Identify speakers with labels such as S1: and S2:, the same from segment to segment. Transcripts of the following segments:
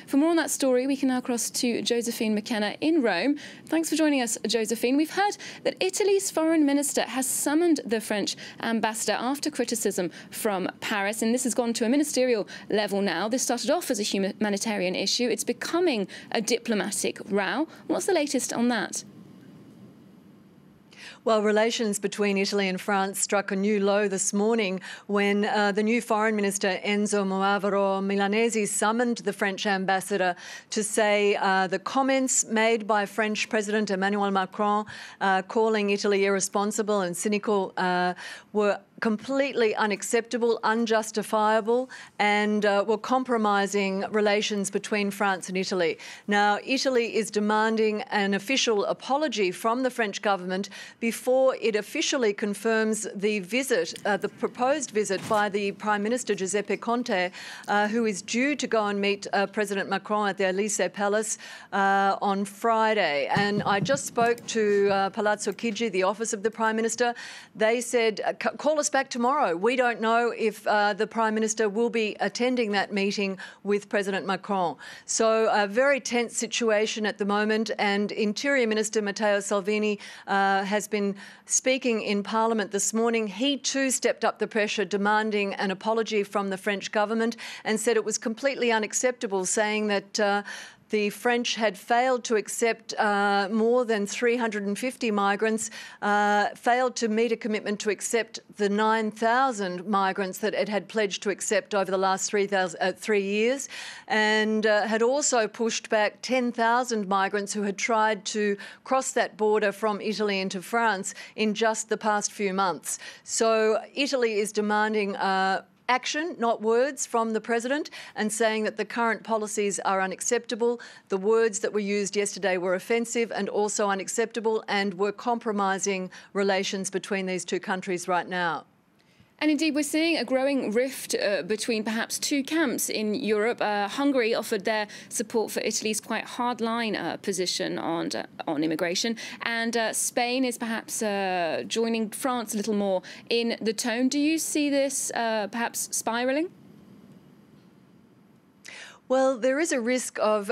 S1: For more on that story, we can now cross to Josephine McKenna in Rome. Thanks for joining us, Josephine. We've heard that Italy's foreign minister has summoned the French ambassador after criticism from Paris, and this has gone to a ministerial level now. This started off as a humanitarian issue. It's becoming a diplomatic row. What's the latest on that?
S2: Well, relations between Italy and France struck a new low this morning when the new Foreign Minister Enzo Moavero Milanesi summoned the French ambassador to say the comments made by French President Emmanuel Macron calling Italy irresponsible and cynical were completely unacceptable, unjustifiable, and were compromising relations between France and Italy. Now, Italy is demanding an official apology from the French government before it officially confirms the visit, the proposed visit by the Prime Minister Giuseppe Conte, who is due to go and meet President Macron at the Élysée Palace on Friday. And I just spoke to Palazzo Chigi, the office of the Prime Minister. They said, call us back tomorrow. We don't know if the Prime Minister will be attending that meeting with President Macron. So a very tense situation at the moment, and Interior Minister Matteo Salvini has been speaking in Parliament this morning. He too stepped up the pressure, demanding an apology from the French government, and said it was completely unacceptable, saying that the French had failed to accept more than 350 migrants, failed to meet a commitment to accept the 9,000 migrants that it had pledged to accept over the last 3 years, and had also pushed back 10,000 migrants who had tried to cross that border from Italy into France in just the past few months. So Italy is demanding action, not words, from the President, and saying that the current policies are unacceptable. The words that were used yesterday were offensive and also unacceptable, and were compromising relations between these two countries right now.
S1: And indeed, we're seeing a growing rift between perhaps two camps in Europe. Hungary offered their support for Italy's quite hardline position on immigration, and Spain is perhaps joining France a little more in the tone. Do you see this perhaps spiralling?
S2: Well, there is a risk of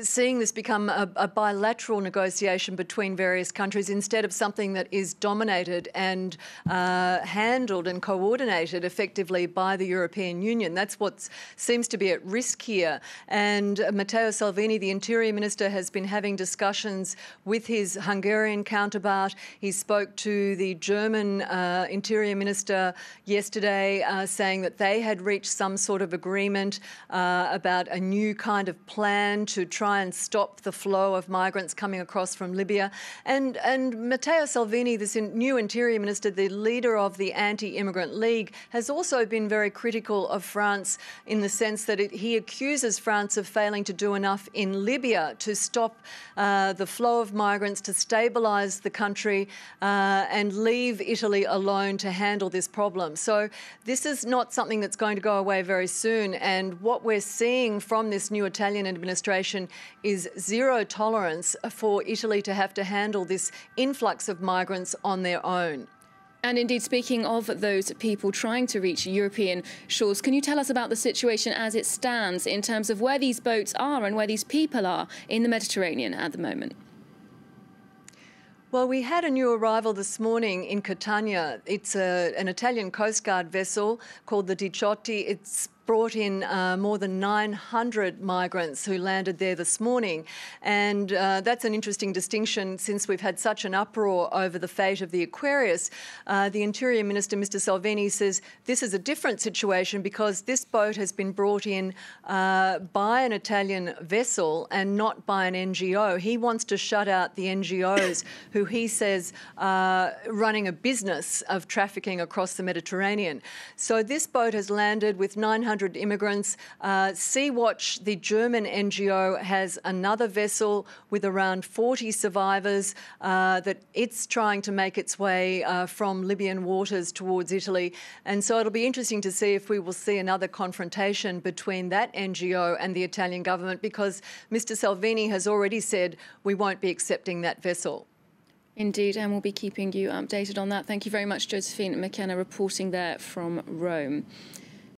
S2: seeing this become a bilateral negotiation between various countries instead of something that is dominated and handled and coordinated effectively by the European Union. That's what seems to be at risk here. And Matteo Salvini, the Interior Minister, has been having discussions with his Hungarian counterpart. He spoke to the German Interior Minister yesterday, saying that they had reached some sort of agreement about a new kind of plan to try and stop the flow of migrants coming across from Libya. And Matteo Salvini, this new Interior Minister, the leader of the Anti-Immigrant League, has also been very critical of France in the sense that he accuses France of failing to do enough in Libya to stop the flow of migrants, to stabilise the country and leave Italy alone to handle this problem. So this is not something that's going to go away very soon, and what we're seeing from this new Italian administration is zero tolerance for Italy to have to handle this influx of migrants on their own.
S1: And indeed, speaking of those people trying to reach European shores, can you tell us about the situation as it stands in terms of where these boats are and where these people are in the Mediterranean at the moment?
S2: Well, we had a new arrival this morning in Catania. It's an Italian Coast Guard vessel called the Diciotti. It's brought in more than 900 migrants who landed there this morning. And that's an interesting distinction since we've had such an uproar over the fate of the Aquarius. The Interior Minister, Mr Salvini, says this is a different situation because this boat has been brought in by an Italian vessel and not by an NGO. He wants to shut out the NGOs who he says are running a business of trafficking across the Mediterranean. So this boat has landed with 900 immigrants. Sea-Watch, the German NGO, has another vessel with around 40 survivors that it's trying to make its way from Libyan waters towards Italy. And so it'll be interesting to see if we will see another confrontation between that NGO and the Italian government, because Mr Salvini has already said we won't be accepting that vessel.
S1: Indeed, and we'll be keeping you updated on that. Thank you very much, Josephine McKenna, reporting there from Rome.